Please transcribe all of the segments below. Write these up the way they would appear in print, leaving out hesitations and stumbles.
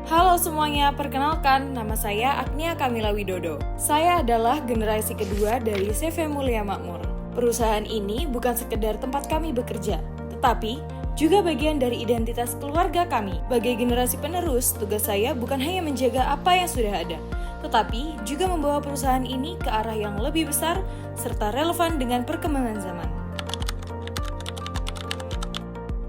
Halo semuanya, perkenalkan nama saya Agnia Kamila Widodo. Saya adalah generasi kedua dari CV Mulia Makmur. Perusahaan ini bukan sekedar tempat kami bekerja, tetapi juga bagian dari identitas keluarga kami. Sebagai generasi penerus, tugas saya bukan hanya menjaga apa yang sudah ada, tetapi juga membawa perusahaan ini ke arah yang lebih besar serta relevan dengan perkembangan zaman.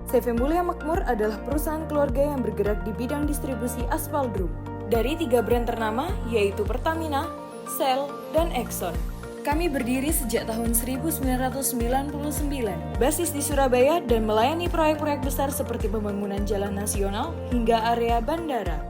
CV Mulia Makmur adalah perusahaan keluarga yang bergerak di bidang distribusi aspal drum dari 3 brand ternama yaitu Pertamina, Shell, dan Exxon. Kami berdiri sejak tahun 1999, basis di Surabaya dan melayani proyek-proyek besar seperti pembangunan jalan nasional hingga area bandara.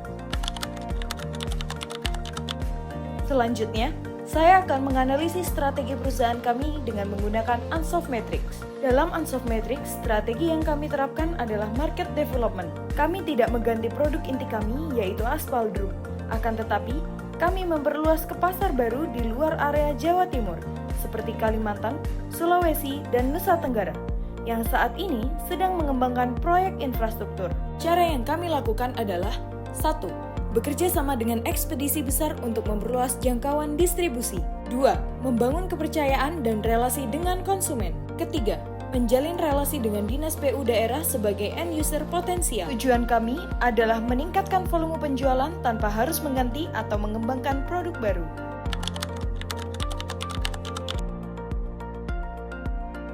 Selanjutnya, saya akan menganalisis strategi perusahaan kami dengan menggunakan Ansoff Matrix. Dalam Ansoff Matrix, strategi yang kami terapkan adalah market development. Kami tidak mengganti produk inti kami, yaitu aspal drum. Akan tetapi, kami memperluas ke pasar baru di luar area Jawa Timur, seperti Kalimantan, Sulawesi, dan Nusa Tenggara, yang saat ini sedang mengembangkan proyek infrastruktur. Cara yang kami lakukan adalah 1. Bekerja sama dengan ekspedisi besar untuk memperluas jangkauan distribusi. 2. Membangun kepercayaan dan relasi dengan konsumen. Ketiga, menjalin relasi dengan dinas PU daerah sebagai end user potensial. Tujuan kami adalah meningkatkan volume penjualan tanpa harus mengganti atau mengembangkan produk baru.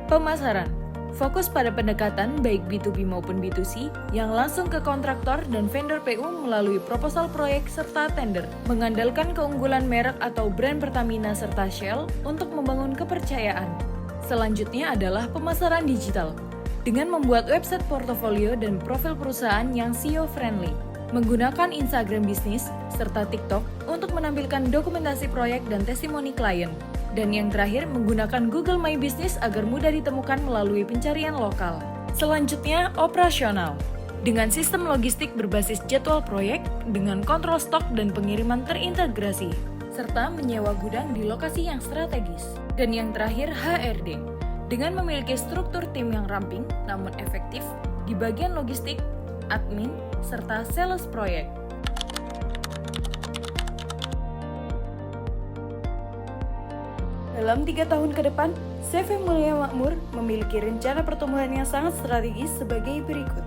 Pemasaran. Fokus pada pendekatan baik B2B maupun B2C yang langsung ke kontraktor dan vendor PU melalui proposal proyek serta tender. Mengandalkan keunggulan merek atau brand Pertamina serta Shell untuk membangun kepercayaan. Selanjutnya adalah pemasaran digital dengan membuat website portofolio dan profil perusahaan yang SEO friendly. Menggunakan Instagram bisnis serta TikTok untuk menampilkan dokumentasi proyek dan testimoni klien. Dan yang terakhir, menggunakan Google My Business agar mudah ditemukan melalui pencarian lokal. Selanjutnya, operasional. Dengan sistem logistik berbasis jadwal proyek, dengan kontrol stok dan pengiriman terintegrasi, serta menyewa gudang di lokasi yang strategis. Dan yang terakhir, HRD. Dengan memiliki struktur tim yang ramping, namun efektif, di bagian logistik, admin, serta sales proyek. Dalam 3 tahun ke depan, CV Mulia Makmur memiliki rencana pertumbuhan yang sangat strategis sebagai berikut.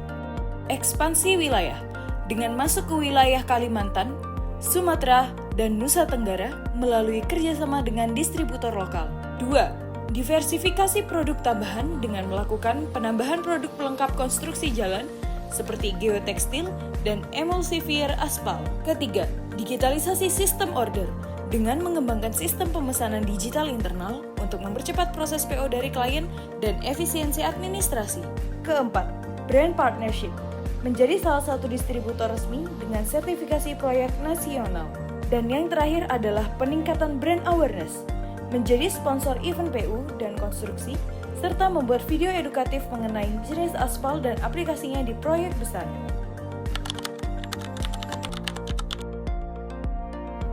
Ekspansi wilayah, dengan masuk ke wilayah Kalimantan, Sumatera, dan Nusa Tenggara melalui kerjasama dengan distributor lokal. 2. Diversifikasi produk tambahan dengan melakukan penambahan produk pelengkap konstruksi jalan seperti geotekstil dan emulsifier aspal. Ketiga, digitalisasi sistem order dengan mengembangkan sistem pemesanan digital internal untuk mempercepat proses PO dari klien dan efisiensi administrasi. Keempat, brand partnership, menjadi salah satu distributor resmi dengan sertifikasi proyek nasional. Dan yang terakhir adalah peningkatan brand awareness, menjadi sponsor event PU dan konstruksi, serta membuat video edukatif mengenai jenis aspal dan aplikasinya di proyek besar.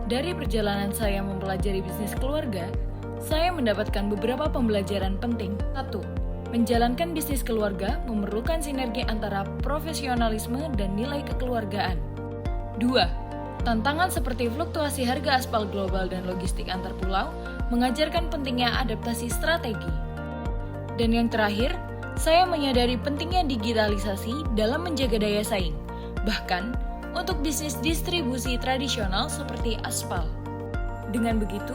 Dari perjalanan saya mempelajari bisnis keluarga, saya mendapatkan beberapa pembelajaran penting. 1. Menjalankan bisnis keluarga memerlukan sinergi antara profesionalisme dan nilai kekeluargaan. 2. Tantangan seperti fluktuasi harga aspal global dan logistik antar pulau mengajarkan pentingnya adaptasi strategi. Dan yang terakhir, saya menyadari pentingnya digitalisasi dalam menjaga daya saing, bahkan untuk bisnis distribusi tradisional seperti aspal. Dengan begitu,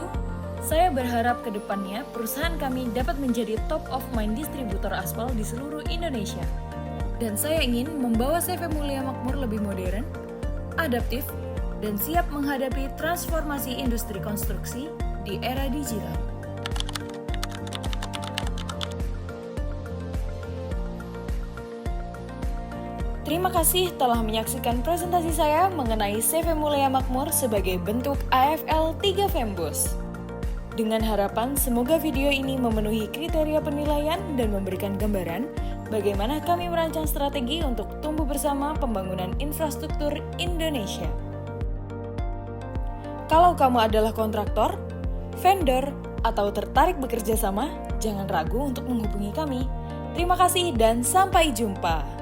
saya berharap ke depannya perusahaan kami dapat menjadi top of mind distributor aspal di seluruh Indonesia. Dan saya ingin membawa CV Mulia Makmur lebih modern, adaptif, dan siap menghadapi transformasi industri konstruksi di era digital. Terima kasih telah menyaksikan presentasi saya mengenai CV Mulia Makmur sebagai bentuk AFL 3 Fembos. Dengan harapan semoga video ini memenuhi kriteria penilaian dan memberikan gambaran bagaimana kami merancang strategi untuk tumbuh bersama pembangunan infrastruktur Indonesia. Kalau kamu adalah kontraktor, vendor, atau tertarik bekerja sama, jangan ragu untuk menghubungi kami. Terima kasih dan sampai jumpa.